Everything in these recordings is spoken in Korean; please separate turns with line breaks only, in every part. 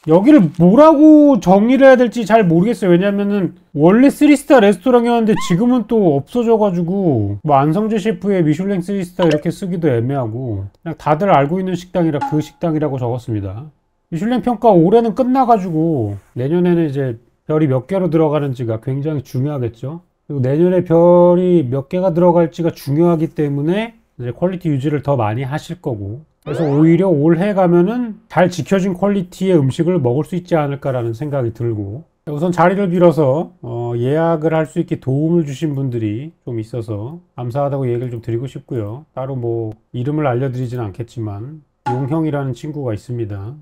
여기를 뭐라고 정의를 해야 될지 잘 모르겠어요. 왜냐면은 원래 3스타 레스토랑이었는데 지금은 또 없어져가지고 뭐 안성재 셰프의 미슐랭 3스타 이렇게 쓰기도 애매하고 그냥 다들 알고 있는 식당이라 그 식당이라고 적었습니다. 미슐랭 평가 올해는 끝나가지고 내년에는 이제 별이 몇 개로 들어가는지가 굉장히 중요하겠죠. 그리고 내년에 별이 몇 개가 들어갈지가 중요하기 때문에 이제 퀄리티 유지를 더 많이 하실 거고, 그래서 오히려 올해 가면은 잘 지켜진 퀄리티의 음식을 먹을 수 있지 않을까라는 생각이 들고, 우선 자리를 빌어서 예약을 할 수 있게 도움을 주신 분들이 좀 있어서 감사하다고 얘기를 좀 드리고 싶고요. 따로 뭐 이름을 알려드리지는 않겠지만 용형이라는 친구가 있습니다.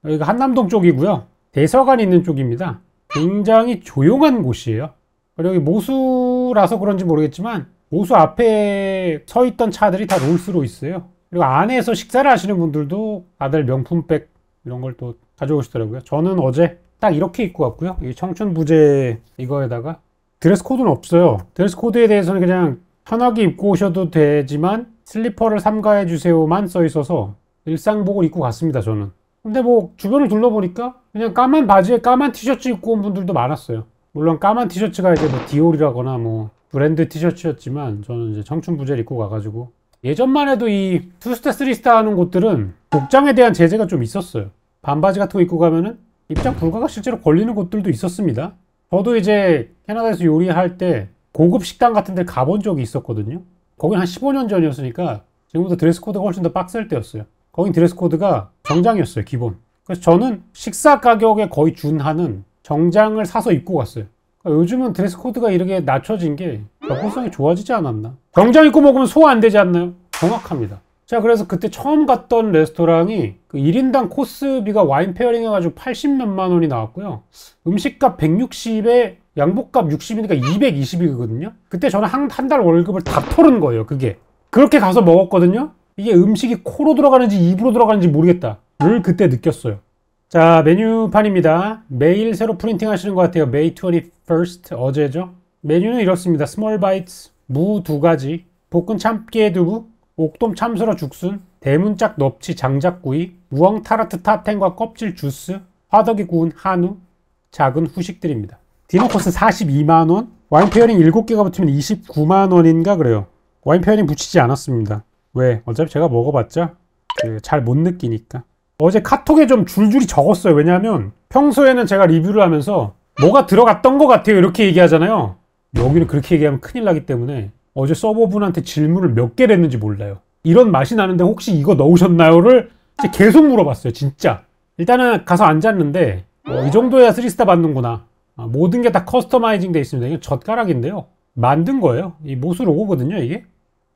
여기가 한남동 쪽이고요. 대서관 있는 쪽입니다. 굉장히 조용한 곳이에요. 그리고 여기 모수라서 그런지 모르겠지만 모수 앞에 서 있던 차들이 다 롤스로이스예요. 그리고 안에서 식사를 하시는 분들도 다들 명품백 이런 걸 또 가져오시더라고요. 저는 어제 딱 이렇게 입고 왔고요. 이 청춘 부재 이거에다가 드레스 코드는 없어요. 드레스 코드에 대해서는 그냥 편하게 입고 오셔도 되지만 슬리퍼를 삼가해 주세요만 써 있어서 일상복을 입고 갔습니다. 저는. 근데 뭐 주변을 둘러보니까 그냥 까만 바지에 까만 티셔츠 입고 온 분들도 많았어요. 물론 까만 티셔츠가 이제 뭐 디올이라거나 뭐 브랜드 티셔츠였지만 저는 이제 청춘 부재를 입고 가가지고, 예전만 해도 이 2스타, 3스타 하는 곳들은 복장에 대한 제재가 좀 있었어요. 반바지 같은 거 입고 가면은 입장 불가가 실제로 걸리는 곳들도 있었습니다. 저도 이제 캐나다에서 요리할 때 고급 식당 같은 데 가본 적이 있었거든요. 거긴 한 15년 전이었으니까 지금보다 드레스 코드가 훨씬 더 빡셀 때였어요. 거긴 드레스 코드가 정장이었어요, 기본. 그래서 저는 식사 가격에 거의 준하는 정장을 사서 입고 갔어요. 그러니까 요즘은 드레스 코드가 이렇게 낮춰진 게 접근성이 좋아지지 않았나? 정장 입고 먹으면 소화 안 되지 않나요? 정확합니다. 자, 그래서 그때 처음 갔던 레스토랑이 그 1인당 코스비가 와인 페어링 해가지고 80몇만 원이 나왔고요. 음식값 160에 양복값 60이니까 220이거든요. 그때 저는 한 달 월급을 다 털은 거예요, 그게. 그렇게 가서 먹었거든요. 이게 음식이 코로 들어가는지 입으로 들어가는지 모르겠다 를 그때 느꼈어요. 자, 메뉴판입니다. 매일 새로 프린팅 하시는 것 같아요. May 21st, 어제죠. 메뉴는 이렇습니다. 스몰 바이츠, 무 2가지, 볶은 참깨두부, 옥돔 참수러 죽순, 대문짝 넙치 장작구이, 우엉 타르트 타텐과 껍질 주스, 화덕이 구운 한우, 작은 후식들입니다. 디너 코스 42만원, 와인 페어링 7개가 붙으면 29만원인가 그래요. 와인 페어링 붙이지 않았습니다. 왜? 어차피 제가 먹어봤자 잘 못 느끼니까. 어제 카톡에 좀 줄줄이 적었어요. 왜냐하면 평소에는 제가 리뷰를 하면서 뭐가 들어갔던 것 같아요 이렇게 얘기하잖아요. 여기는 그렇게 얘기하면 큰일 나기 때문에 어제 서버분한테 질문을 몇 개를 했는지 몰라요. 이런 맛이 나는데 혹시 이거 넣으셨나요?를 계속 물어봤어요. 진짜. 일단은 가서 앉았는데 이 정도야 3스타 받는구나. 모든 게 다 커스터마이징 돼 있습니다. 이게 젓가락인데요. 만든 거예요. 이 모수 로고거든요, 이게.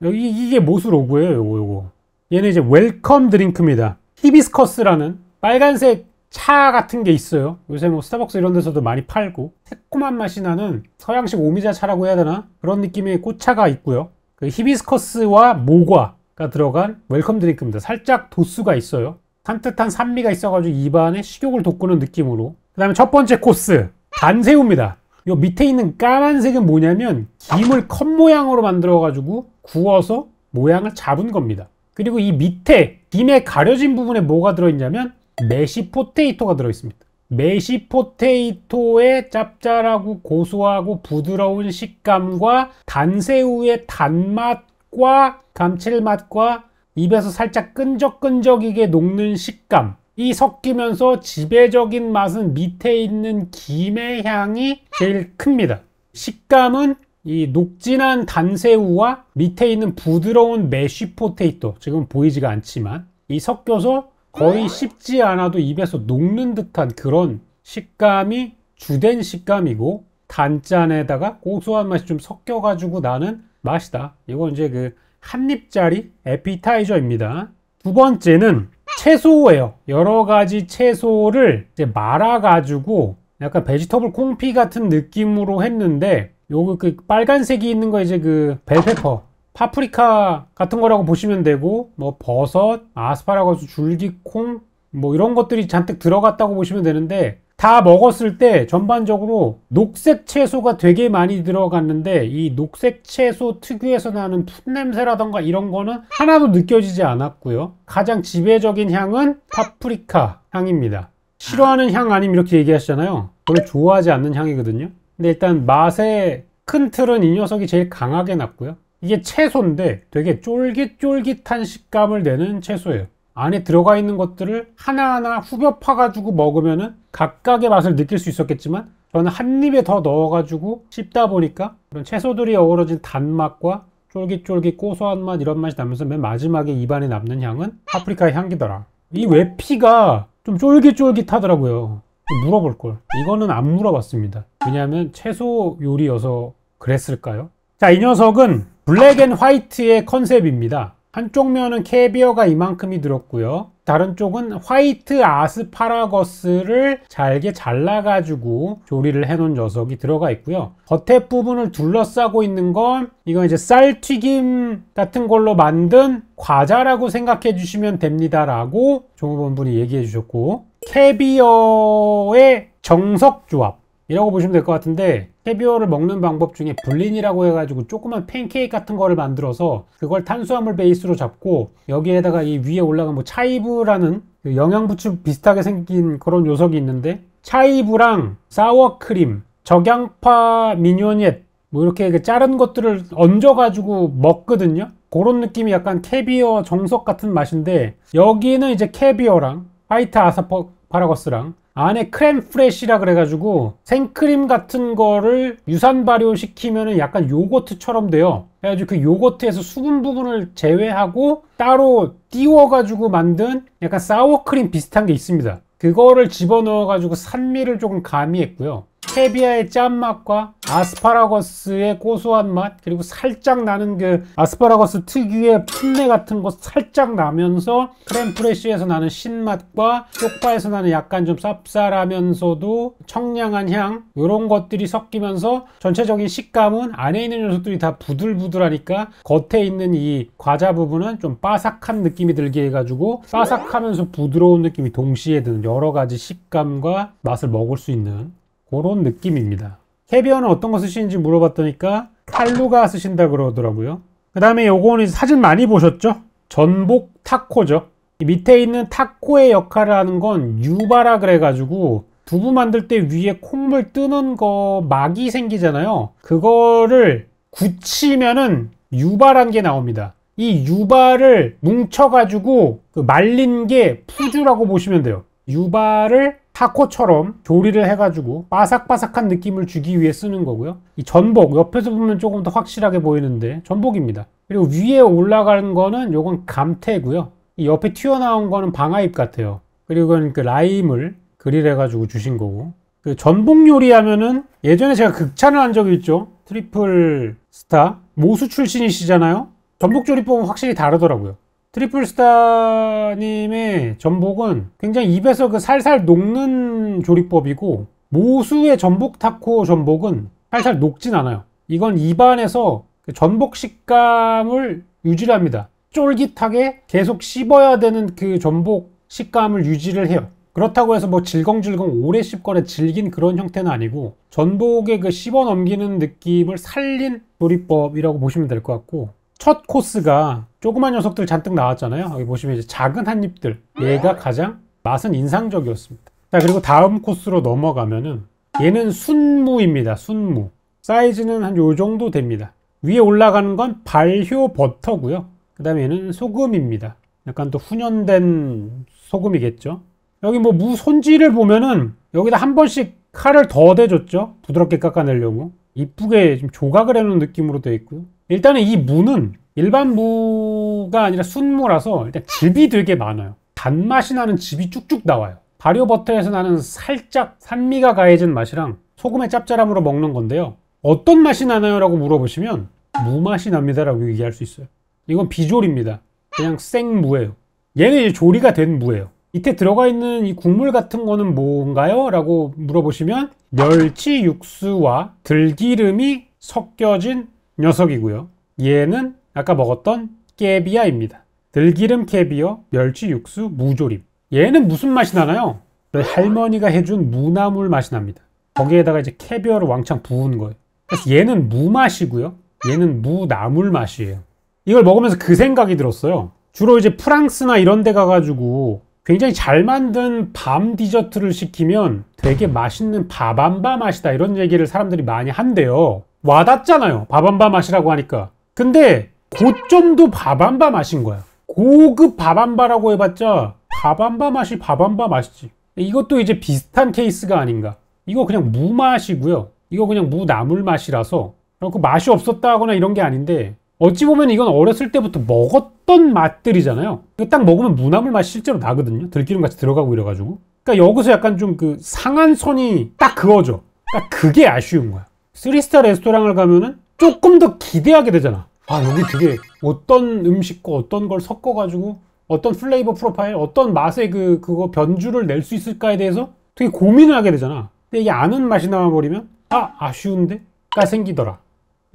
이게 모수 로고예요, 요거. 얘는 이제 웰컴 드링크입니다. 히비스커스라는 빨간색 차 같은 게 있어요. 요새 뭐 스타벅스 이런 데서도 많이 팔고 새콤한 맛이 나는 서양식 오미자 차라고 해야 되나? 그런 느낌의 꽃차가 있고요. 그 히비스커스와 모과가 들어간 웰컴 드링크입니다. 살짝 도수가 있어요. 산뜻한 산미가 있어가지고 입안에 식욕을 돋구는 느낌으로. 그 다음에 첫 번째 코스, 단새우입니다. 요 밑에 있는 까만색은 뭐냐면 김을 컵 모양으로 만들어가지고 구워서 모양을 잡은 겁니다. 그리고 이 밑에 김에 가려진 부분에 뭐가 들어있냐면 메시 포테이토가 들어있습니다. 메시 포테이토의 짭짤하고 고소하고 부드러운 식감과 단새우의 단맛과 감칠맛과 입에서 살짝 끈적끈적이게 녹는 식감, 이 섞이면서 지배적인 맛은 밑에 있는 김의 향이 제일 큽니다. 식감은 이 녹진한 단새우와 밑에 있는 부드러운 메쉬 포테이토, 지금 보이지가 않지만 이 섞여서 거의 씹지 않아도 입에서 녹는 듯한 그런 식감이 주된 식감이고, 단짠에다가 고소한 맛이 좀 섞여가지고 나는 맛이다. 이건 이제 그 한 입짜리 에피타이저입니다. 두 번째는 채소예요. 여러 가지 채소를 이제 말아가지고 약간 베지터블 콩피 같은 느낌으로 했는데, 요거 그 빨간색이 있는 거 이제 그 벨페퍼, 파프리카 같은 거라고 보시면 되고, 뭐 버섯, 아스파라거스, 줄기콩 뭐 이런 것들이 잔뜩 들어갔다고 보시면 되는데, 다 먹었을 때 전반적으로 녹색 채소가 되게 많이 들어갔는데 이 녹색 채소 특유에서 나는 풋냄새라던가 이런 거는 하나도 느껴지지 않았고요. 가장 지배적인 향은 파프리카 향입니다. 싫어하는 향 아니면 이렇게 얘기하시잖아요. 별로 좋아하지 않는 향이거든요. 근데 일단 맛의 큰 틀은 이 녀석이 제일 강하게 났고요. 이게 채소인데 되게 쫄깃쫄깃한 식감을 내는 채소예요. 안에 들어가 있는 것들을 하나하나 후벼 파가지고 먹으면은 각각의 맛을 느낄 수 있었겠지만 저는 한 입에 더 넣어가지고 씹다 보니까 그런 채소들이 어우러진 단맛과 쫄깃쫄깃 고소한 맛 이런 맛이 나면서 맨 마지막에 입안에 남는 향은 파프리카의 향기더라. 이 외피가 좀 쫄깃쫄깃하더라고요. 물어볼걸. 이거는 안 물어봤습니다. 왜냐하면 채소 요리여서 그랬을까요? 자, 이 녀석은 블랙 앤 화이트의 컨셉입니다. 한쪽 면은 캐비어가 이만큼이 들었고요. 다른 쪽은 화이트 아스파라거스를 잘게 잘라가지고 조리를 해놓은 녀석이 들어가 있고요. 겉에 부분을 둘러싸고 있는 건 이건 이제 쌀튀김 같은 걸로 만든 과자라고 생각해 주시면 됩니다 라고 종업원분이 얘기해 주셨고, 캐비어의 정석 조합 이라고 보시면 될 것 같은데, 캐비어를 먹는 방법 중에 블린이라고 해가지고 조그만 팬케이크 같은 거를 만들어서 그걸 탄수화물 베이스로 잡고 여기에다가 이 위에 올라간 뭐 차이브라는 그 영양부추 비슷하게 생긴 그런 녀석이 있는데, 차이브랑 사워크림, 적양파 미니오넷 뭐 이렇게 자른 것들을 얹어가지고 먹거든요. 그런 느낌이 약간 캐비어 정석 같은 맛인데, 여기는 이제 캐비어랑 화이트 아스파라거스랑 안에 크렘 프레쉬라 그래가지고 생크림 같은 거를 유산 발효시키면은 약간 요거트처럼 돼요. 그래가지고 그 요거트에서 수분 부분을 제외하고 따로 띄워가지고 만든 약간 사워크림 비슷한 게 있습니다. 그거를 집어넣어가지고 산미를 조금 가미했고요. 캐비아의 짠맛과 아스파라거스의 고소한 맛, 그리고 살짝 나는 그 아스파라거스 특유의 풋내 같은 거 살짝 나면서 크렘프레쉬에서 나는 신맛과 쪽파에서 나는 약간 좀 쌉쌀하면서도 청량한 향, 이런 것들이 섞이면서 전체적인 식감은 안에 있는 녀석들이 다 부들부들하니까 겉에 있는 이 과자 부분은 좀 바삭한 느낌이 들게 해가지고 바삭하면서 부드러운 느낌이 동시에 드는 여러 가지 식감과 맛을 먹을 수 있는 그런 느낌입니다. 캐비어는 어떤 거 쓰시는지 물어봤더니까 칼루가 쓰신다 그러더라고요. 그 다음에 요거는 사진 많이 보셨죠? 전복 타코죠. 이 밑에 있는 타코의 역할을 하는 건 유바라 그래가지고 두부 만들 때 위에 콩물 뜨는 거 막이 생기잖아요. 그거를 굳히면은 유바란 게 나옵니다. 이 유바를 뭉쳐가지고 그 말린 게 푸주라고 보시면 돼요. 유바를 타코처럼 조리를 해가지고 바삭바삭한 느낌을 주기 위해 쓰는 거고요. 이 전복, 옆에서 보면 조금 더 확실하게 보이는데 전복입니다. 그리고 위에 올라가는 거는 요건 감태고요. 이 옆에 튀어나온 거는 방아잎 같아요. 그리고 그 라임을 그릴해가지고 주신 거고, 그 전복 요리 하면은 예전에 제가 극찬을 한 적이 있죠. 트리플 스타 모수 출신이시잖아요. 전복 조리법은 확실히 다르더라고요. 트리플스타님의 전복은 굉장히 입에서 그 살살 녹는 조리법이고, 모수의 전복 타코 전복은 살살 녹진 않아요. 이건 입안에서 그 전복 식감을 유지를 합니다. 쫄깃하게 계속 씹어야 되는 그 전복 식감을 유지를 해요. 그렇다고 해서 뭐 질겅질겅 오래 씹거나 질긴 그런 형태는 아니고, 전복의 그 씹어 넘기는 느낌을 살린 조리법이라고 보시면 될 것 같고, 첫 코스가 조그만 녀석들 잔뜩 나왔잖아요. 여기 보시면 이제 작은 한 입들, 얘가 가장 맛은 인상적이었습니다. 자, 그리고 다음 코스로 넘어가면은 얘는 순무입니다. 순무. 사이즈는 한 요 정도 됩니다. 위에 올라가는 건 발효 버터고요. 그 다음에 얘는 소금입니다. 약간 또 훈연된 소금이겠죠. 여기 뭐 무 손질을 보면은 여기다 한 번씩 칼을 더 대줬죠. 부드럽게 깎아내려고. 이쁘게 좀 조각을 해놓은 느낌으로 되어 있고요. 일단은 이 무는 일반 무가 아니라 순무라서 일단 즙이 되게 많아요. 단맛이 나는 즙이 쭉쭉 나와요. 발효버터에서 나는 살짝 산미가 가해진 맛이랑 소금의 짭짤함으로 먹는 건데요. 어떤 맛이 나나요? 라고 물어보시면 무 맛이 납니다 라고 얘기할 수 있어요. 이건 비조리입니다. 그냥 생무예요. 얘는 이제 조리가 된 무예요. 밑에 들어가 있는 이 국물 같은 거는 뭔가요? 라고 물어보시면 멸치 육수와 들기름이 섞여진 녀석이고요. 얘는 아까 먹었던 깨비아입니다. 들기름 캐비어, 멸치 육수, 무조림. 얘는 무슨 맛이 나나요? 할머니가 해준 무나물 맛이 납니다. 거기에다가 이제 캐비어를 왕창 부은 거예요. 그래서 얘는 무 맛이고요. 얘는 무나물 맛이에요. 이걸 먹으면서 그 생각이 들었어요. 주로 이제 프랑스나 이런 데 가가지고 굉장히 잘 만든 밤 디저트를 시키면 되게 맛있는 밥안바 맛이다 이런 얘기를 사람들이 많이 한대요. 와닿잖아요. 밥안바 맛이라고 하니까. 근데 고점도 밥안바 맛인 거야. 고급 밥안바라고 해봤자 밥안바 맛이 밥안바 맛이지. 이것도 이제 비슷한 케이스가 아닌가. 이거 그냥 무 맛이고요. 이거 그냥 무 나물 맛이라서 그 맛이 없었다거나 이런 게 아닌데 어찌 보면 이건 어렸을 때부터 먹었던 맛들이잖아요. 딱 먹으면 무나물 맛이 실제로 나거든요. 들기름 같이 들어가고 이래가지고. 그러니까 여기서 약간 좀 그 상한선이 딱 그어져. 딱 그게 아쉬운 거야. 3스타 레스토랑을 가면은 조금 더 기대하게 되잖아. 아, 여기 되게 어떤 음식과 어떤 걸 섞어가지고 어떤 플레이버 프로파일, 어떤 맛의 그거 변주를 낼 수 있을까에 대해서 되게 고민을 하게 되잖아. 근데 이게 아는 맛이 나와버리면 아쉬운데가 생기더라.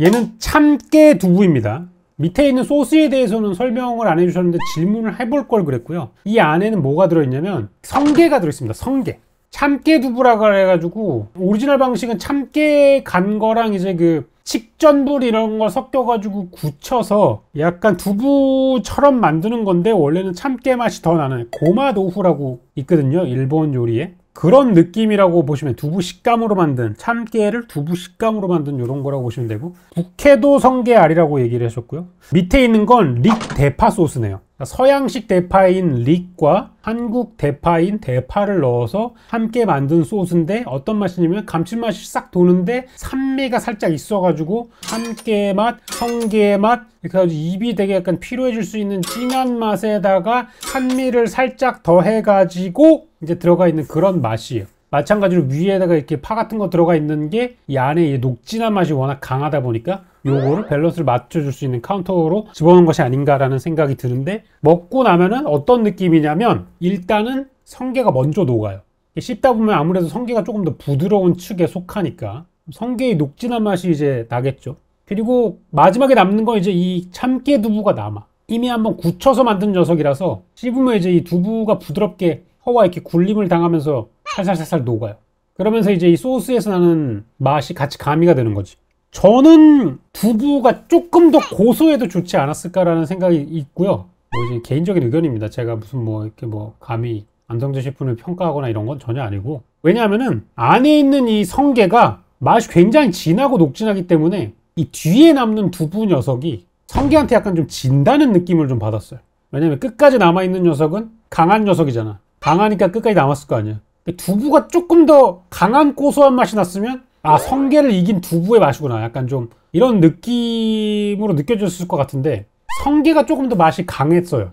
얘는 참깨 두부입니다. 밑에 있는 소스에 대해서는 설명을 안 해주셨는데 질문을 해볼 걸 그랬고요. 이 안에는 뭐가 들어있냐면 성게가 들어있습니다. 성게. 참깨 두부라고 해가지고 오리지널 방식은 참깨 간 거랑 이제 그 식전불 이런 걸 섞여가지고 굳혀서 약간 두부처럼 만드는 건데 원래는 참깨 맛이 더 나는 고마도후라고 있거든요. 일본 요리에. 그런 느낌이라고 보시면 두부 식감으로 만든 참깨를 두부 식감으로 만든 이런 거라고 보시면 되고 북해도 성게알이라고 얘기를 하셨고요. 밑에 있는 건 릭 대파 소스네요. 서양식 대파인 릭과 한국 대파인 대파를 넣어서 함께 만든 소스인데 어떤 맛이냐면 감칠맛이 싹 도는데 산미가 살짝 있어가지고 참깨 맛, 성게 맛 이렇게 해가지고 입이 되게 약간 피로해질 수 있는 진한 맛에다가 산미를 살짝 더해가지고 이제 들어가 있는 그런 맛이에요. 마찬가지로 위에다가 이렇게 파 같은 거 들어가 있는 게 이 안에 녹진한 맛이 워낙 강하다 보니까 요거를 밸런스를 맞춰줄 수 있는 카운터로 집어넣은 것이 아닌가라는 생각이 드는데 먹고 나면은 어떤 느낌이냐면 일단은 성게가 먼저 녹아요. 씹다 보면 아무래도 성게가 조금 더 부드러운 축에 속하니까 성게의 녹진한 맛이 이제 나겠죠. 그리고 마지막에 남는 건 이제 이 참깨 두부가 남아. 이미 한번 굳혀서 만든 녀석이라서 씹으면 이제 이 두부가 부드럽게 혀와 이렇게 굴림을 당하면서 살살살살 녹아요. 그러면서 이제 이 소스에서 나는 맛이 같이 가미가 되는 거지. 저는 두부가 조금 더 고소해도 좋지 않았을까라는 생각이 있고요. 뭐 이제 개인적인 의견입니다. 제가 무슨 뭐 이렇게 뭐 감히 안성재 셰프를 평가하거나 이런 건 전혀 아니고. 왜냐하면은 안에 있는 이 성게가 맛이 굉장히 진하고 녹진하기 때문에 이 뒤에 남는 두부 녀석이 성게한테 약간 좀 진다는 느낌을 좀 받았어요. 왜냐면 끝까지 남아있는 녀석은 강한 녀석이잖아. 강하니까 끝까지 남았을 거 아니야. 두부가 조금 더 강한 고소한 맛이 났으면 성게를 이긴 두부의 맛이구나. 약간 좀 이런 느낌으로 느껴졌을 것 같은데 성게가 조금 더 맛이 강했어요.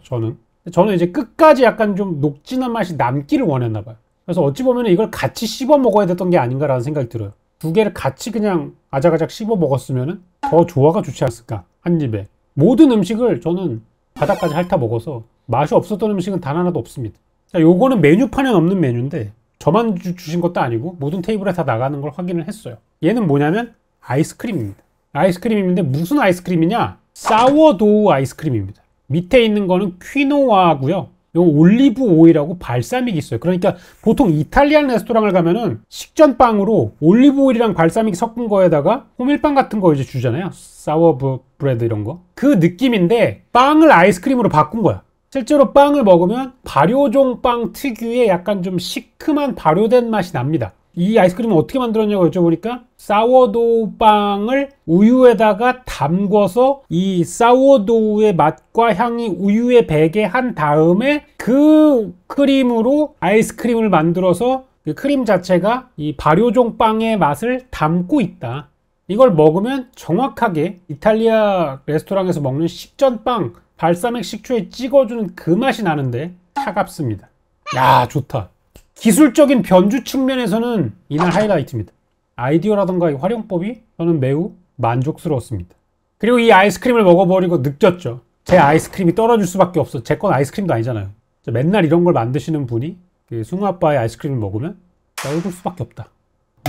저는 이제 끝까지 약간 좀 녹진한 맛이 남기를 원했나 봐요. 그래서 어찌 보면 이걸 같이 씹어 먹어야 됐던 게 아닌가라는 생각이 들어요. 두 개를 같이 그냥 아작아작 씹어 먹었으면 더 조화가 좋지 않았을까. 한 입에. 모든 음식을 저는 바닥까지 핥아 먹어서 맛이 없었던 음식은 단 하나도 없습니다. 자, 요거는 메뉴판에 없는 메뉴인데 저만 주신 것도 아니고 모든 테이블에 다 나가는 걸 확인을 했어요. 얘는 뭐냐면 아이스크림입니다. 아이스크림인데 무슨 아이스크림이냐? 사워도우 아이스크림입니다. 밑에 있는 거는 퀴노아고요. 요 올리브 오일하고 발사믹이 있어요. 그러니까 보통 이탈리안 레스토랑을 가면은 식전빵으로 올리브 오일이랑 발사믹 섞은 거에다가 호밀빵 같은 거 이제 주잖아요. 사워 브레드 이런 거. 그 느낌인데 빵을 아이스크림으로 바꾼 거야. 실제로 빵을 먹으면 발효종 빵 특유의 약간 좀 시큼한 발효된 맛이 납니다. 이 아이스크림은 어떻게 만들었냐고 여쭤보니까 사워도우 빵을 우유에다가 담궈서 이 사워도우의 맛과 향이 우유에 배게 한 다음에 그 크림으로 아이스크림을 만들어서 그 크림 자체가 이 발효종 빵의 맛을 담고 있다. 이걸 먹으면 정확하게 이탈리아 레스토랑에서 먹는 식전빵 발사믹 식초에 찍어주는 그 맛이 나는데 차갑습니다. 야, 좋다. 기술적인 변주 측면에서는 이날 하이라이트입니다. 아이디어라던가 이 활용법이 저는 매우 만족스러웠습니다. 그리고 이 아이스크림을 먹어버리고 느꼈죠. 제 아이스크림이 떨어질 수밖에 없어. 제 건 아이스크림도 아니잖아요. 맨날 이런 걸 만드시는 분이 승우 아빠의 아이스크림을 먹으면 떨어질 수밖에 없다.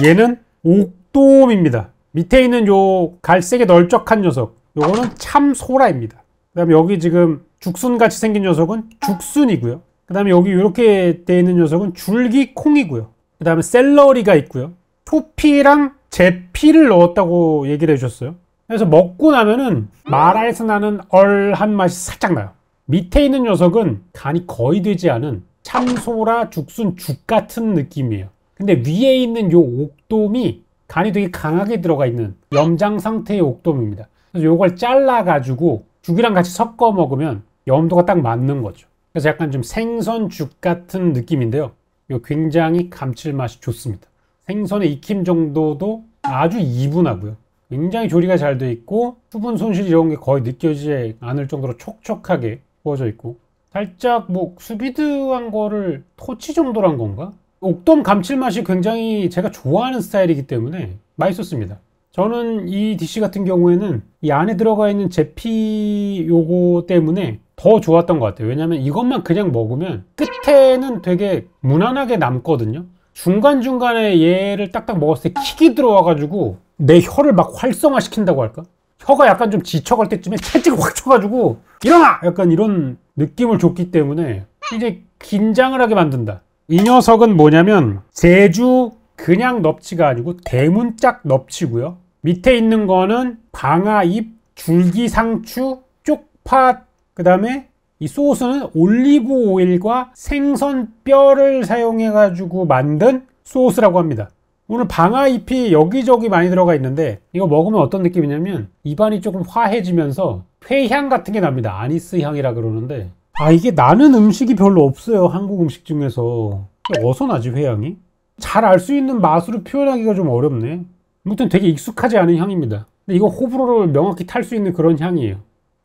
얘는 옥돔입니다. 밑에 있는 요 갈색의 널쩍한 녀석, 요거는 참소라입니다. 그 다음에 여기 지금 죽순같이 생긴 녀석은 죽순이고요. 그 다음에 여기 이렇게 되어 있는 녀석은 줄기콩이고요. 그 다음에 샐러리가 있고요. 표피랑 제피를 넣었다고 얘기를 해주셨어요. 그래서 먹고 나면은 마라에서 나는 얼한 맛이 살짝 나요. 밑에 있는 녀석은 간이 거의 되지 않은 참소라 죽순 죽 같은 느낌이에요. 근데 위에 있는 요 옥돔이 간이 되게 강하게 들어가 있는 염장 상태의 옥돔입니다. 그래서 요걸 잘라가지고 죽이랑 같이 섞어 먹으면 염도가 딱 맞는 거죠. 그래서 약간 좀 생선 죽 같은 느낌인데요. 요 굉장히 감칠맛이 좋습니다. 생선의 익힘 정도도 아주 이분하고요. 굉장히 조리가 잘 돼 있고 수분 손실 이런 게 거의 느껴지지 않을 정도로 촉촉하게 구워져 있고 살짝 뭐 수비드한 거를 토치 정도로 한 건가? 옥돔 감칠맛이 굉장히 제가 좋아하는 스타일이기 때문에 맛있었습니다. 저는 이 디시 같은 경우에는 이 안에 들어가 있는 제피 요거 때문에 더 좋았던 것 같아요. 왜냐면 이것만 그냥 먹으면 끝에는 되게 무난하게 남거든요. 중간중간에 얘를 딱딱 먹었을 때 킥이 들어와가지고 내 혀를 막 활성화시킨다고 할까? 혀가 약간 좀 지쳐갈 때쯤에 채찍을 확 쳐가지고 일어나! 약간 이런 느낌을 줬기 때문에 이제 긴장을 하게 만든다. 이 녀석은 뭐냐면 제주 그냥 넙치가 아니고 대문짝 넙치고요. 밑에 있는 거는 방아잎, 줄기상추, 쪽파, 그 다음에 이 소스는 올리브 오일과 생선 뼈를 사용해 가지고 만든 소스라고 합니다. 오늘 방아잎이 여기저기 많이 들어가 있는데 이거 먹으면 어떤 느낌이냐면 입안이 조금 화해지면서 회향 같은 게 납니다. 아니스 향이라 그러는데 이게 나는 음식이 별로 없어요. 한국 음식 중에서. 어디서 나지 회향이? 잘 알 수 있는 맛으로 표현하기가 좀 어렵네. 아무튼 되게 익숙하지 않은 향입니다. 근데 이거 호불호를 명확히 탈 수 있는 그런 향이에요.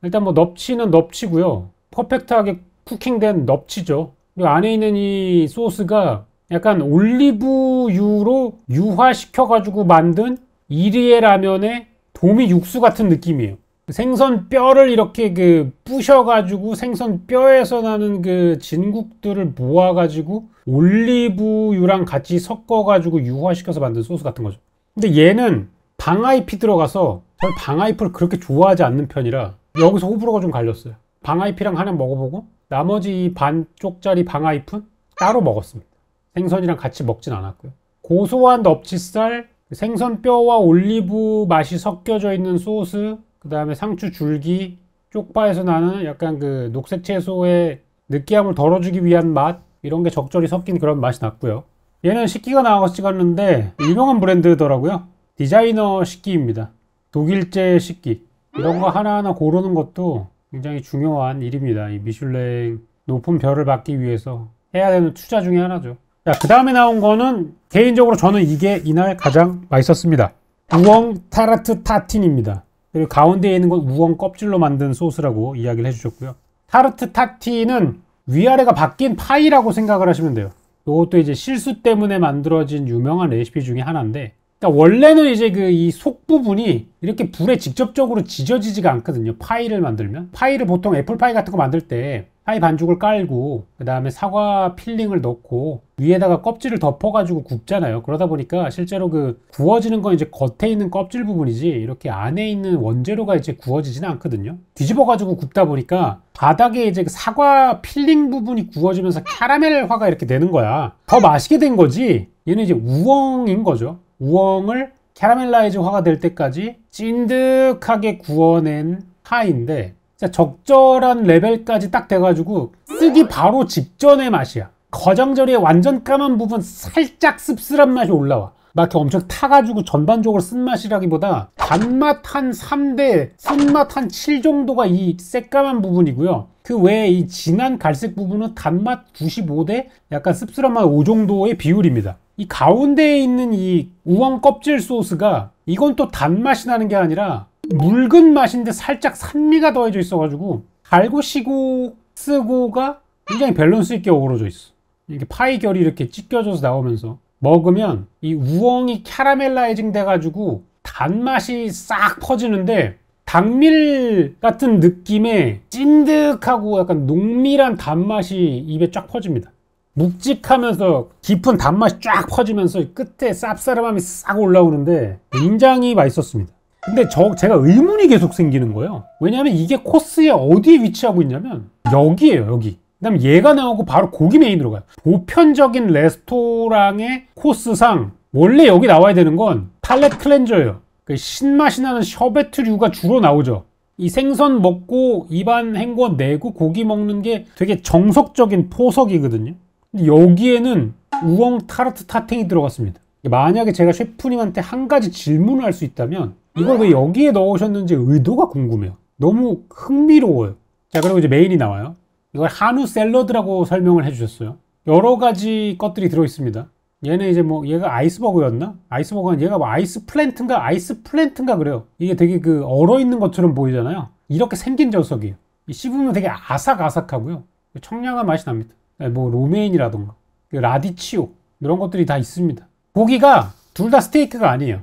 일단 뭐 넙치는 넙치고요. 퍼펙트하게 쿠킹된 넙치죠. 이 안에 있는 이 소스가 약간 올리브유로 유화시켜가지고 만든 이리에 라면의 도미 육수 같은 느낌이에요. 생선 뼈를 이렇게 부셔가지고 생선 뼈에서 나는 그 진국들을 모아가지고 올리브유랑 같이 섞어가지고 유화시켜서 만든 소스 같은 거죠. 근데 얘는 방아잎이 들어가서 저는 방아잎을 그렇게 좋아하지 않는 편이라 여기서 호불호가 좀 갈렸어요. 방아잎이랑 하나 먹어보고 나머지 반쪽짜리 방아잎은 따로 먹었습니다. 생선이랑 같이 먹진 않았고요. 고소한 넙치살, 생선뼈와 올리브 맛이 섞여져 있는 소스, 그 다음에 상추 줄기, 쪽파에서 나는 약간 그 녹색 채소의 느끼함을 덜어주기 위한 맛, 이런 게 적절히 섞인 그런 맛이 났고요. 얘는 식기가 나와서 찍었는데 유명한 브랜드더라고요. 디자이너 식기입니다. 독일제 식기. 이런 거 하나하나 고르는 것도 굉장히 중요한 일입니다. 이 미슐랭 높은 별을 받기 위해서 해야 되는 투자 중에 하나죠. 자, 그 다음에 나온 거는 개인적으로 저는 이게 이날 가장 맛있었습니다. 우엉 타르트 타틴입니다. 그리고 가운데에 있는 건 우엉 껍질로 만든 소스라고 이야기를 해주셨고요. 타르트 타틴은 위아래가 바뀐 파이라고 생각을 하시면 돼요. 이것도 이제 실수 때문에 만들어진 유명한 레시피 중에 하나인데, 그러니까 원래는 이제 이 속 부분이 이렇게 불에 직접적으로 지져지지가 않거든요. 파이를 만들면. 파이를 보통 애플파이 같은 거 만들 때 파이 반죽을 깔고 그 다음에 사과 필링을 넣고 위에다가 껍질을 덮어가지고 굽잖아요. 그러다 보니까 실제로 구워지는 건 이제 겉에 있는 껍질 부분이지 이렇게 안에 있는 원재료가 이제 구워지지는 않거든요. 뒤집어가지고 굽다 보니까 바닥에 이제 사과 필링 부분이 구워지면서 캐러멜화가 이렇게 되는 거야. 더 맛있게 된 거지. 얘는 이제 우엉인 거죠. 우엉을 캐러멜라이즈화가 될 때까지 찐득하게 구워낸 파이인데 적절한 레벨까지 딱 돼가지고 쓰기 바로 직전의 맛이야. 거정절이의 완전 까만 부분 살짝 씁쓸한 맛이 올라와. 막 이렇게 엄청 타가지고 전반적으로 쓴맛이라기보다 단맛 한 3대 쓴맛 한 7 정도가 이 새까만 부분이고요. 그 외에 이 진한 갈색 부분은 단맛 95대 약간 씁쓸한 맛 5 정도의 비율입니다. 이 가운데에 있는 이 우엉 껍질 소스가 이건 또 단맛이 나는 게 아니라 묽은 맛인데 살짝 산미가 더해져 있어가지고 달고 시고 쓰고가 굉장히 밸런스 있게 어우러져 있어. 이게 파이 결이 이렇게 찢겨져서 나오면서 먹으면 이 우엉이 캐러멜라이징 돼가지고 단맛이 싹 퍼지는데 당밀 같은 느낌의 찐득하고 약간 농밀한 단맛이 입에 쫙 퍼집니다. 묵직하면서 깊은 단맛이 쫙 퍼지면서 끝에 쌉싸름함이 싹 올라오는데 굉장히 맛있었습니다. 근데 제가 의문이 계속 생기는 거예요. 왜냐하면 이게 코스에 어디에 위치하고 있냐면 여기에요, 여기. 그 다음에 얘가 나오고 바로 고기 메인으로 가요. 보편적인 레스토랑의 코스상 원래 여기 나와야 되는 건 팔렛 클렌저예요. 신맛이 나는 셔베트류가 주로 나오죠. 이 생선 먹고 입안 헹궈 내고 고기 먹는 게 되게 정석적인 포석이거든요. 근데 여기에는 우엉 타르트 타탱이 들어갔습니다. 만약에 제가 셰프님한테 한 가지 질문을 할 수 있다면 이걸 왜 여기에 넣으셨는지 의도가 궁금해요. 너무 흥미로워요. 자, 그리고 이제 메인이 나와요. 이걸 한우 샐러드라고 설명을 해주셨어요. 여러 가지 것들이 들어있습니다. 얘는 이제 뭐 얘가 아이스버거였나? 아이스버거는 얘가 뭐 아이스 플랜트인가 그래요. 이게 되게 그 얼어있는 것처럼 보이잖아요. 이렇게 생긴 녀석이에요. 씹으면 되게 아삭아삭하고요. 청량한 맛이 납니다. 뭐 로메인이라던가 라디치오 이런 것들이 다 있습니다. 고기가 둘 다 스테이크가 아니에요.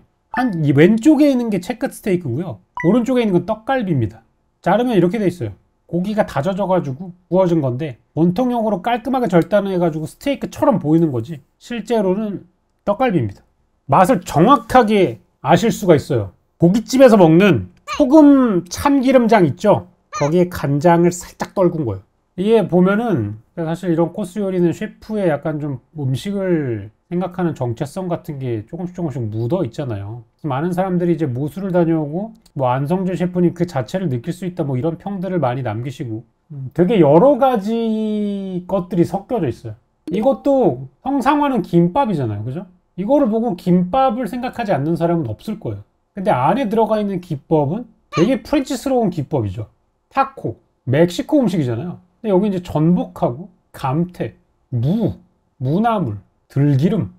이 왼쪽에 있는 게 체크 스테이크고요. 오른쪽에 있는 건 떡갈비입니다. 자르면 이렇게 돼 있어요. 고기가 다져져가지고 구워진 건데 원통형으로 깔끔하게 절단해가지고 스테이크처럼 보이는 거지 실제로는 떡갈비입니다. 맛을 정확하게 아실 수가 있어요. 고깃집에서 먹는 소금 참기름장 있죠? 거기에 간장을 살짝 떨군 거예요. 이게 보면은 사실 이런 코스 요리는 셰프의 약간 좀 음식을 생각하는 정체성 같은 게 조금씩 묻어 있잖아요. 많은 사람들이 이제 모술을 다녀오고 뭐 안성재 셰프님 그 자체를 느낄 수 있다 뭐 이런 평들을 많이 남기시고 되게 여러 가지 것들이 섞여져 있어요. 이것도 형상화는 김밥이잖아요. 그죠? 이거를 보고 김밥을 생각하지 않는 사람은 없을 거예요. 근데 안에 들어가 있는 기법은 되게 프렌치스러운 기법이죠. 타코, 멕시코 음식이잖아요. 근데 여기 이제 전복하고 감태, 무나물, 들기름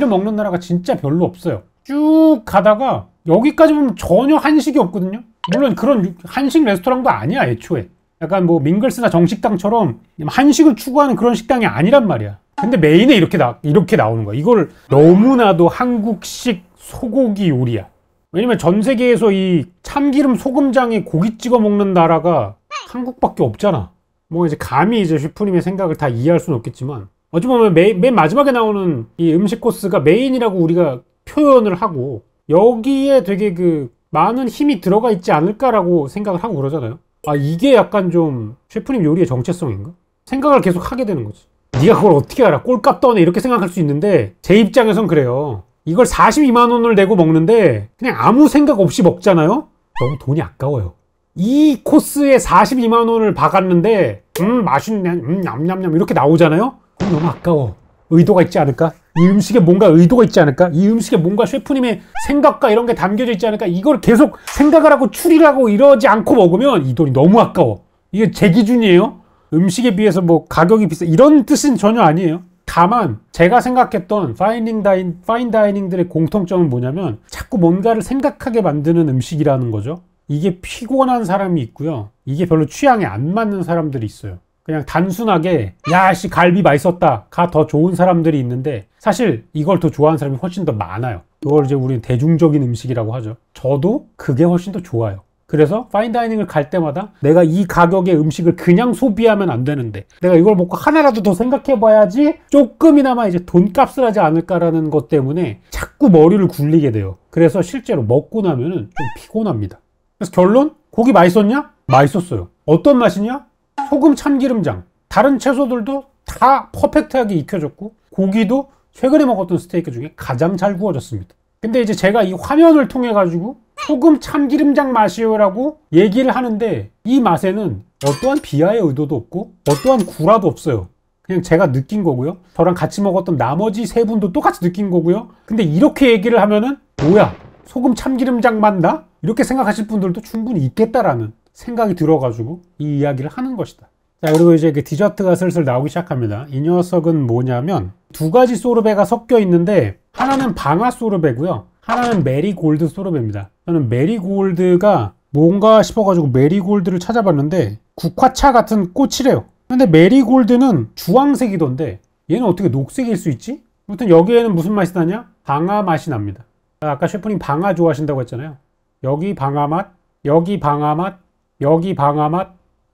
먹는 나라가 진짜 별로 없어요. 쭉 가다가 여기까지 보면 전혀 한식이 없거든요. 물론 그런 한식 레스토랑도 아니야 애초에. 약간 뭐 밍글스나 정식당처럼 한식을 추구하는 그런 식당이 아니란 말이야. 근데 메인에 이렇게 나오는 거야. 이걸 너무나도 한국식 소고기 요리야. 왜냐면 전 세계에서 이 참기름 소금장에 고기 찍어 먹는 나라가 한국밖에 없잖아. 뭐 이제 감히 이제 셰프님의 생각을 다 이해할 수는 없겠지만 어찌 보면 맨 마지막에 나오는 이 음식 코스가 메인이라고 우리가 표현을 하고 여기에 되게 그 많은 힘이 들어가 있지 않을까라고 생각을 하고 그러잖아요. 아, 이게 약간 좀 셰프님 요리의 정체성인가? 생각을 계속 하게 되는 거지. 네가 그걸 어떻게 알아? 꼴값 떠네 이렇게 생각할 수 있는데 제 입장에선 그래요. 이걸 42만 원을 내고 먹는데 그냥 아무 생각 없이 먹잖아요? 너무 돈이 아까워요. 이 코스에 42만 원을 박았는데 맛있네 냠냠냠 이렇게 나오잖아요? 그럼 너무 아까워. 의도가 있지 않을까? 이 음식에 뭔가 의도가 있지 않을까? 이 음식에 뭔가 셰프님의 생각과 이런 게 담겨져 있지 않을까? 이걸 계속 생각을 하고 추리를 하고 이러지 않고 먹으면 이 돈이 너무 아까워. 이게 제 기준이에요. 음식에 비해서 뭐 가격이 비싸 이런 뜻은 전혀 아니에요. 다만 제가 생각했던 파인 다이닝들의 공통점은 뭐냐면 자꾸 뭔가를 생각하게 만드는 음식이라는 거죠. 이게 피곤한 사람이 있고요. 이게 별로 취향에 안 맞는 사람들이 있어요. 그냥 단순하게 야씨 갈비 맛있었다 가 더 좋은 사람들이 있는데 사실 이걸 더 좋아하는 사람이 훨씬 더 많아요. 이걸 이제 우리는 대중적인 음식이라고 하죠. 저도 그게 훨씬 더 좋아요. 그래서 파인다이닝을 갈 때마다 내가 이 가격의 음식을 그냥 소비하면 안 되는데 내가 이걸 먹고 하나라도 더 생각해 봐야지 조금이나마 이제 돈값을 하지 않을까라는 것 때문에 자꾸 머리를 굴리게 돼요. 그래서 실제로 먹고 나면은 좀 피곤합니다. 그래서 결론? 고기 맛있었냐? 맛있었어요. 어떤 맛이냐? 소금 참기름장. 다른 채소들도 다 퍼펙트하게 익혀졌고 고기도 최근에 먹었던 스테이크 중에 가장 잘 구워졌습니다. 근데 이제 제가 이 화면을 통해 가지고 소금 참기름장 맛이요라고 얘기를 하는데 이 맛에는 어떠한 비하의 의도도 없고 어떠한 구라도 없어요. 그냥 제가 느낀 거고요. 저랑 같이 먹었던 나머지 세 분도 똑같이 느낀 거고요. 근데 이렇게 얘기를 하면은 뭐야? 소금 참기름장 맞나? 이렇게 생각하실 분들도 충분히 있겠다라는 생각이 들어가지고 이 이야기를 하는 것이다. 자, 그리고 이제 그 디저트가 슬슬 나오기 시작합니다. 이 녀석은 뭐냐면 두 가지 소르베가 섞여 있는데 하나는 방아 소르베고요. 하나는 메리골드 소르베입니다. 저는 메리골드가 뭔가 싶어가지고 메리골드를 찾아봤는데 국화차 같은 꽃이래요. 근데 메리골드는 주황색이던데 얘는 어떻게 녹색일 수 있지? 아무튼 여기에는 무슨 맛이 나냐? 방아 맛이 납니다. 아까 셰프님 방아 좋아하신다고 했잖아요. 여기 방아 맛, 여기 방아 맛, 여기 방아 맛,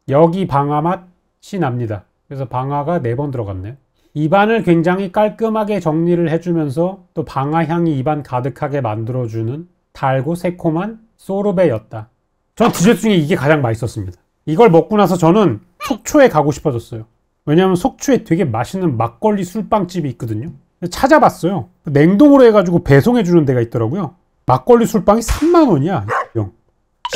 여기 방아 맛이 납니다. 그래서 방아가 4번 들어갔네요. 입안을 굉장히 깔끔하게 정리를 해주면서 또 방아 향이 입안 가득하게 만들어주는 달고 새콤한 소르베였다. 전 디저트 중에 이게 가장 맛있었습니다. 이걸 먹고 나서 저는 속초에 가고 싶어졌어요. 왜냐하면 속초에 되게 맛있는 막걸리 술빵집이 있거든요. 찾아봤어요. 냉동으로 해가지고 배송해주는 데가 있더라고요. 막걸리 술빵이 3만 원이야.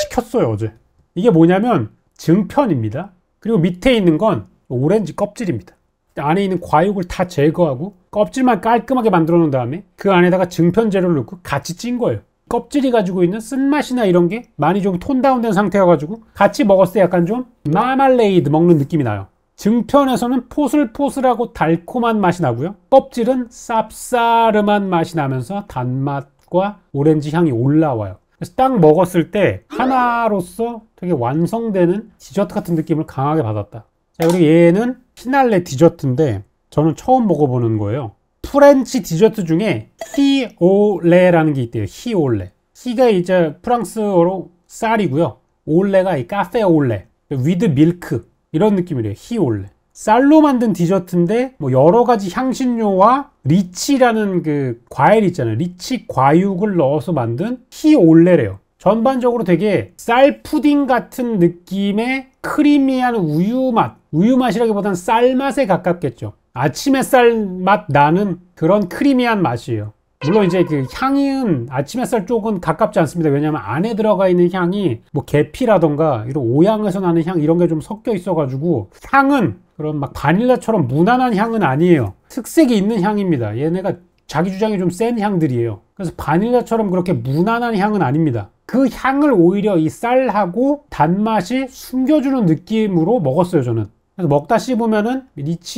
시켰어요 어제. 이게 뭐냐면 증편입니다. 그리고 밑에 있는 건 오렌지 껍질입니다. 안에 있는 과육을 다 제거하고 껍질만 깔끔하게 만들어 놓은 다음에 그 안에다가 증편 재료를 넣고 같이 찐 거예요. 껍질이 가지고 있는 쓴맛이나 이런 게 많이 좀 톤 다운된 상태여가지고 같이 먹었을 때 약간 좀 마말레이드 먹는 느낌이 나요. 증편에서는 포슬포슬하고 달콤한 맛이 나고요. 껍질은 쌉싸름한 맛이 나면서 단맛과 오렌지 향이 올라와요. 그래서 딱 먹었을 때 하나로서 되게 완성되는 디저트 같은 느낌을 강하게 받았다. 자, 그리고 얘는 피날레 디저트인데 저는 처음 먹어보는 거예요. 프렌치 디저트 중에 히올레라는 게 있대요. 히올레. 히가 이제 프랑스어로 쌀이고요. 올레가 이 카페 올레, 위드 밀크 이런 느낌이래요. 히올레. 쌀로 만든 디저트인데 뭐 여러 가지 향신료와 리치라는 그 과일 있잖아요. 리치 과육을 넣어서 만든 히올레래요. 전반적으로 되게 쌀 푸딩 같은 느낌의 크리미한 우유 맛. 우유 맛이라기보다는 쌀 맛에 가깝겠죠. 아침 햇살 맛 나는 그런 크리미한 맛이에요. 물론 이제 그 향은 아침 햇살 쪽은 가깝지 않습니다. 왜냐하면 안에 들어가 있는 향이 뭐 계피라던가 이런 오양에서 나는 향 이런 게 좀 섞여 있어가지고 향은 그런 막 바닐라처럼 무난한 향은 아니에요. 특색이 있는 향입니다. 얘네가 자기 주장이 좀 센 향들이에요. 그래서 바닐라처럼 그렇게 무난한 향은 아닙니다. 그 향을 오히려 이 쌀하고 단맛이 숨겨주는 느낌으로 먹었어요, 저는. 그래서 먹다 씹으면은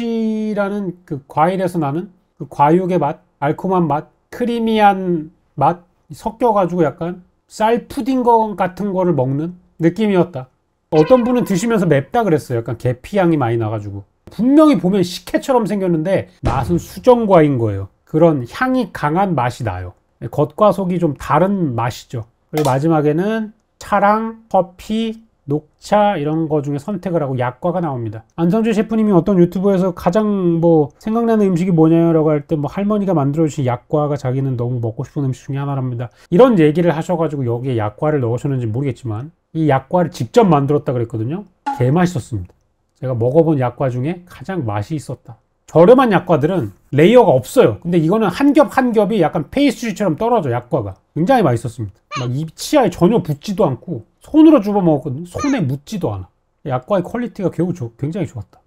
리치라는 그 과일에서 나는 그 과육의 맛, 알코올한 맛, 크리미한 맛 섞여가지고 약간 쌀 푸딩 같은 거를 먹는 느낌이었다. 어떤 분은 드시면서 맵다 그랬어요. 약간 계피향이 많이 나가지고. 분명히 보면 식혜처럼 생겼는데 맛은 수정과인 거예요. 그런 향이 강한 맛이 나요. 겉과 속이 좀 다른 맛이죠. 그리고 마지막에는 차랑 커피, 녹차 이런 거 중에 선택을 하고 약과가 나옵니다. 안성재 셰프님이 어떤 유튜브에서 가장 뭐 생각나는 음식이 뭐냐라고 할 때 뭐 할머니가 만들어주신 약과가 자기는 너무 먹고 싶은 음식 중에 하나랍니다. 이런 얘기를 하셔가지고 여기에 약과를 넣으셨는지 모르겠지만 이 약과를 직접 만들었다 그랬거든요. 개 맛있었습니다. 제가 먹어본 약과 중에 가장 맛이 있었다. 저렴한 약과들은 레이어가 없어요. 근데 이거는 한 겹 한 겹이 약간 페이스트리처럼 떨어져. 약과가 굉장히 맛있었습니다. 막 입 치아에 전혀 붙지도 않고 손으로 집어 먹었거든요. 손에 묻지도 않아. 약과의 퀄리티가 굉장히 좋았다.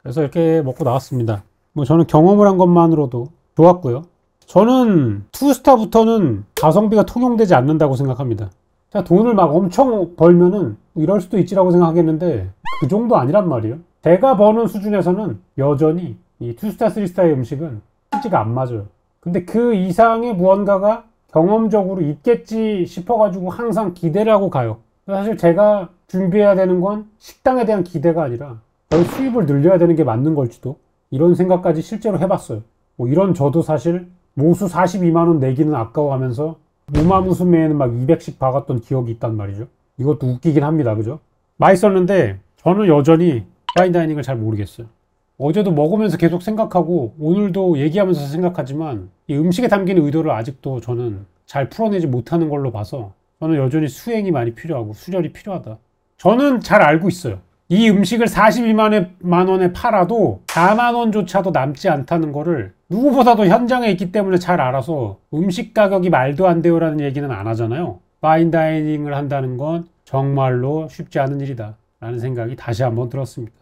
그래서 이렇게 먹고 나왔습니다. 뭐 저는 경험을 한 것만으로도 좋았고요. 저는 투스타부터는 가성비가 통용되지 않는다고 생각합니다. 제가 돈을 막 엄청 벌면은 이럴 수도 있지라고 생각하겠는데 그 정도 아니란 말이에요. 제가 버는 수준에서는 여전히 이 투스타, 쓰리스타의 음식은 수치가 안 맞아요. 근데 그 이상의 무언가가 경험적으로 있겠지 싶어가지고 항상 기대를 하고 가요. 사실 제가 준비해야 되는 건 식당에 대한 기대가 아니라 저희 수입을 늘려야 되는 게 맞는 걸지도 이런 생각까지 실제로 해봤어요. 뭐 이런 저도 사실 모수 42만 원 내기는 아까워하면서 무마무스매에는 막 200씩 박았던 기억이 있단 말이죠. 이것도 웃기긴 합니다. 그죠? 맛있었는데 저는 여전히 파인다이닝을 잘 모르겠어요. 어제도 먹으면서 계속 생각하고 오늘도 얘기하면서 생각하지만 이 음식에 담긴 의도를 아직도 저는 잘 풀어내지 못하는 걸로 봐서 저는 여전히 수행이 많이 필요하고 수련이 필요하다. 저는 잘 알고 있어요. 이 음식을 42만 원에 팔아도 4만 원조차도 남지 않다는 거를 누구보다도 현장에 있기 때문에 잘 알아서 음식 가격이 말도 안 돼요라는 얘기는 안 하잖아요. 파인다이닝을 한다는 건 정말로 쉽지 않은 일이다 라는 생각이 다시 한번 들었습니다.